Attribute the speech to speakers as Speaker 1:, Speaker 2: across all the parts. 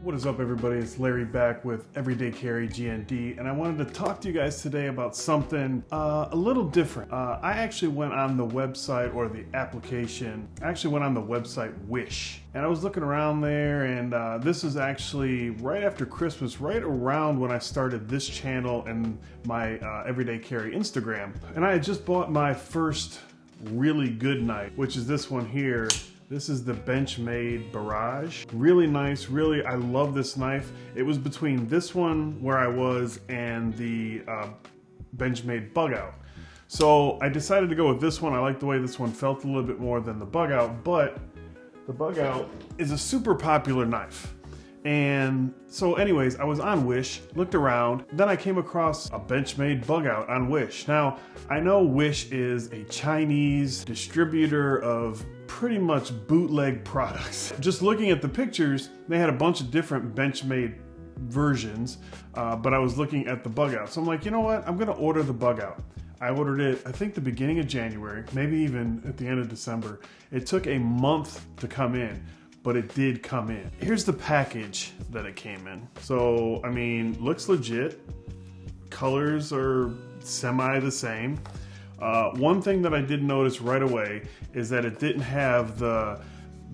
Speaker 1: What is up, everybody? It's Larry back with EveryDayCarry GND, and I wanted to talk to you guys today about something a little different. I actually went on the website, or the application, I actually went on the website Wish, and I was looking around there, and this is actually right after Christmas, right around when I started this channel and my EveryDayCarry Instagram, and I had just bought my first really good knife, which is this one here. This is the Benchmade Barrage. Really nice, really, I love this knife. It was between this one where I was and the Benchmade Bugout. So I decided to go with this one. I like the way this one felt a little bit more than the Bugout, but the Bugout is a super popular knife. And so anyways, I was on Wish, looked around, then I came across a Benchmade Bugout on Wish. Now, I know Wish is a Chinese distributor of pretty much bootleg products. Just looking at the pictures, they had a bunch of different Benchmade versions, but I was looking at the Bugout. So I'm like, you know what? I'm gonna order the Bugout. I ordered it, I think the beginning of January, maybe even at the end of December. It took a month to come in, but it did come in. Here's the package that it came in. So, I mean, looks legit. Colors are semi the same. One thing that I did notice right away is that it didn't have the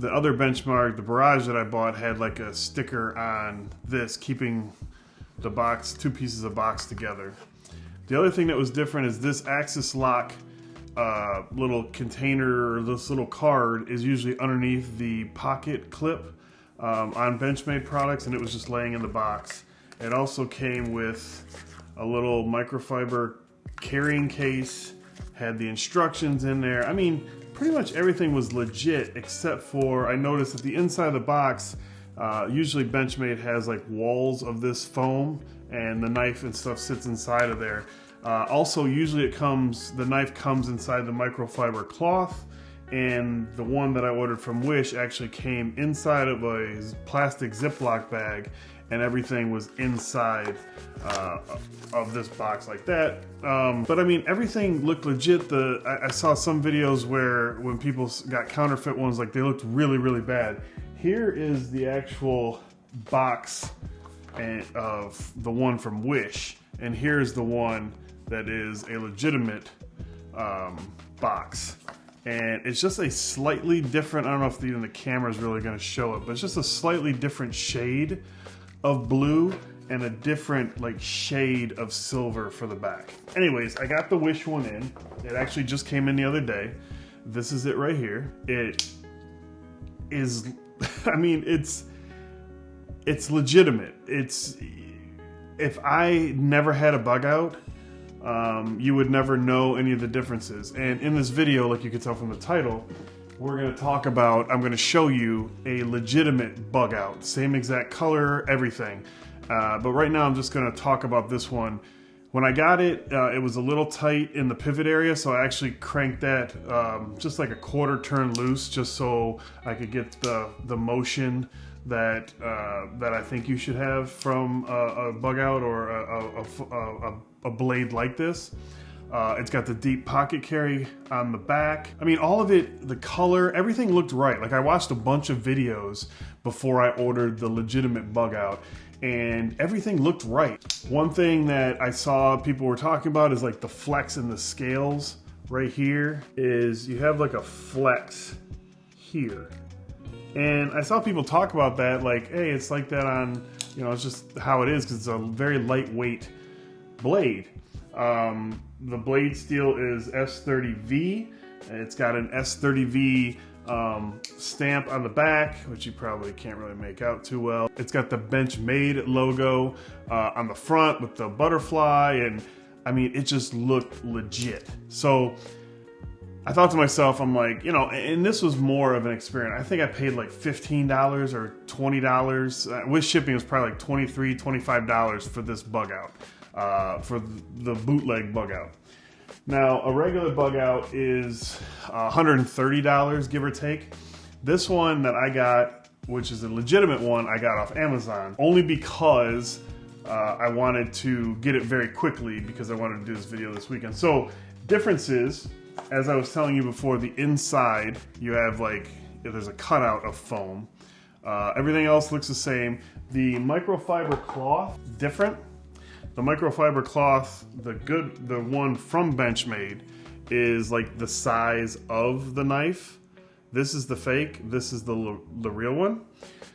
Speaker 1: other benchmark. The Barrage that I bought had like a sticker on this, keeping the box, two pieces of box together. The other thing that was different is this Axis lock little container, or this little card, is usually underneath the pocket clip on Benchmade products, and it was just laying in the box. It also came with a little microfiber carrying case, had the instructions in there. I mean, pretty much everything was legit, except for I noticed that the inside of the box, usually Benchmade has like walls of this foam, and the knife and stuff sits inside of there. Also, usually the knife comes inside the microfiber cloth, and the one that I ordered from Wish actually came inside of a plastic Ziploc bag, and everything was inside of this box like that. But I mean, everything looked legit. I saw some videos where when people got counterfeit ones, like they looked really, really bad. Here is the actual box of the one from Wish, and here's the one that is a legitimate box. And it's just a slightly different, I don't know if even the camera is really gonna show it, but it's just a slightly different shade of blue and a different like shade of silver for the back. Anyways, I got the Wish one in. It actually just came in the other day. This is it right here. It is, I mean, it's legitimate. If I never had a Bugout, you would never know any of the differences. And in this video, like you can tell from the title, we're going to talk about, I'm going to show you a legitimate Bugout. Same exact color, everything. But right now I'm just going to talk about this one. When I got it, it was a little tight in the pivot area, so I actually cranked that just like a quarter turn loose, just so I could get the motion that I think you should have from a Bugout or a blade like this. It's got the deep pocket carry on the back. I mean, all of it, the color, everything looked right. Like, I watched a bunch of videos before I ordered the legitimate Bugout, and everything looked right. One thing that I saw people were talking about is like the flex in the scales right here. Is you have like a flex here. And I saw people talk about that, like, hey, it's like that on, you know, it's just how it is because it's a very lightweight blade. The blade steel is S30V. It's got an S30V stamp on the back, which you probably can't really make out too well. It's got the Benchmade logo on the front with the butterfly, and I mean, it just looked legit. So I thought to myself, I'm like, you know, and this was more of an experience. I think I paid like $15 or $20. With shipping, it was probably like $23, $25 for this Bugout, for the bootleg Bugout. Now, a regular Bugout is $130, give or take. This one that I got, which is a legitimate one, I got off Amazon, only because I wanted to get it very quickly because I wanted to do this video this weekend. So, differences. As I was telling you before, the inside, you have like, there's a cutout of foam. Everything else looks the same. The microfiber cloth, different. The microfiber cloth, the one from Benchmade, is like the size of the knife. This is the fake, this is the real one.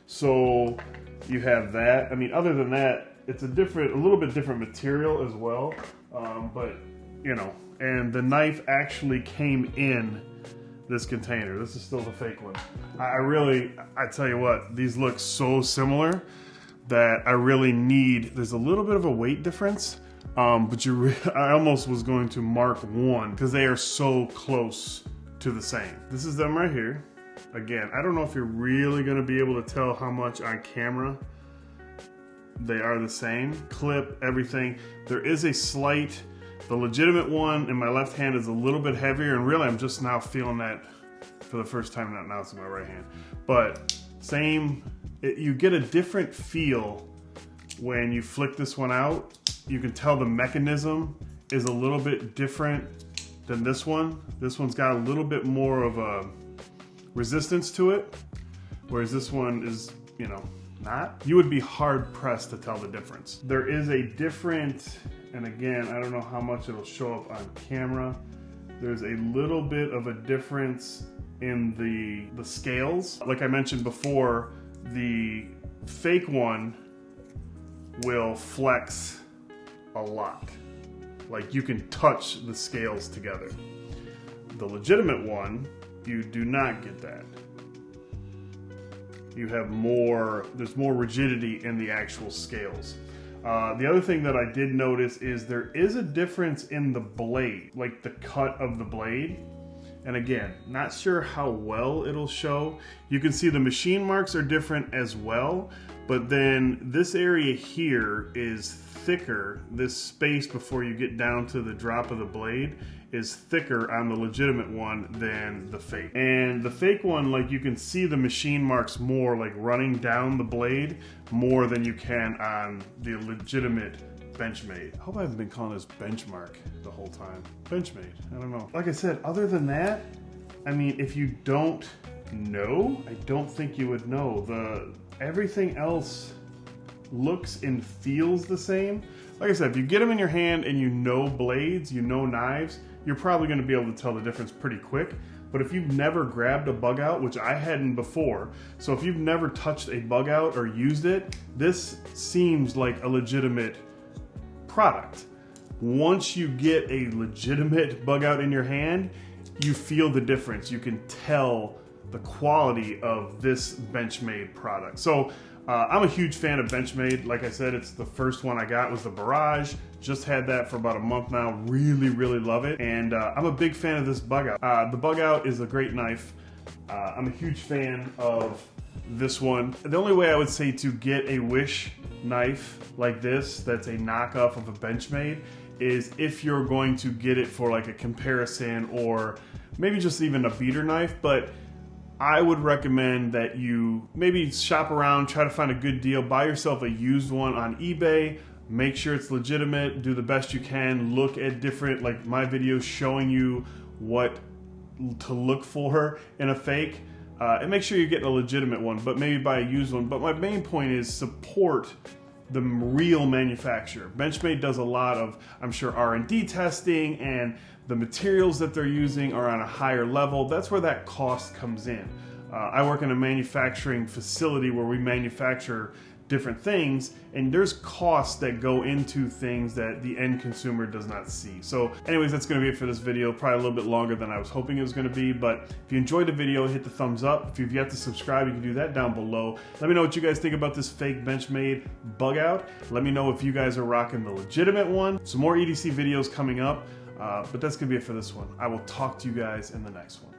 Speaker 1: So you have that. I mean, other than that, it's a little bit different material as well. But, you know, and the knife actually came in this container. This is still the fake one. I tell you what, these look so similar that I really need, there's a little bit of a weight difference, but I almost was going to mark one because they are so close to the same. This is them right here. Again, I don't know if you're really gonna be able to tell how much on camera they are the same. Clip, everything. There is a slight, the legitimate one in my left hand is a little bit heavier, and really I'm just now feeling that for the first time, not now it's in my right hand. But same, you get a different feel when you flick this one out. You can tell the mechanism is a little bit different than this one. This one's got a little bit more of a resistance to it, whereas this one is, you know, not. You would be hard pressed to tell the difference. There is a different, and again, I don't know how much it'll show up on camera. There's a little bit of a difference in the scales. Like I mentioned before, the fake one will flex a lot. Like you can touch the scales together. The legitimate one, you do not get that. You have more, there's more rigidity in the actual scales. The other thing that I did notice is there is a difference in the blade, like the cut of the blade. And again, not sure how well it'll show. You can see the machine marks are different as well, but then this area here is thicker. This space before you get down to the drop of the blade is thicker on the legitimate one than the fake. And the fake one, like you can see the machine marks more, like running down the blade more than you can on the legitimate Benchmade. I hope I haven't been calling this Benchmark the whole time. Benchmade, I don't know. Like I said, other than that, I mean, if you don't know, I don't think you would know. Everything else looks and feels the same. Like I said, if you get them in your hand and you know blades, you know knives, you're probably gonna be able to tell the difference pretty quick. But if you've never grabbed a Bugout, which I hadn't before, so if you've never touched a Bugout or used it, this seems like a legitimate product. Once you get a legitimate Bugout in your hand, you feel the difference. You can tell the quality of this Benchmade product. So I'm a huge fan of Benchmade. Like I said, it's the first one I got was the Barrage. Just had that for about a month now. Really, really love it. And I'm a big fan of this Bugout. The Bugout is a great knife. I'm a huge fan of this one. The only way I would say to get a Wish knife like this that's a knockoff of a Benchmade is if you're going to get it for like a comparison or maybe just even a beater knife. But I would recommend that you maybe shop around, try to find a good deal, buy yourself a used one on eBay, make sure it's legitimate, do the best you can, look at different, like my videos showing you what to look for in a fake, and make sure you're getting a legitimate one, but maybe buy a used one. But my main point is support the real manufacturer. Benchmade does a lot of, I'm sure, R&D testing, and the materials that they're using are on a higher level. That's where that cost comes in. I work in a manufacturing facility where we manufacture different things, and there's costs that go into things that the end consumer does not see. So anyways, that's gonna be it for this video. Probably a little bit longer than I was hoping it was gonna be, but if you enjoyed the video, hit the thumbs up. If you've yet to subscribe, you can do that down below. Let me know what you guys think about this fake Benchmade Bugout. Let me know if you guys are rocking the legitimate one. Some more EDC videos coming up, but that's gonna be it for this one. I will talk to you guys in the next one.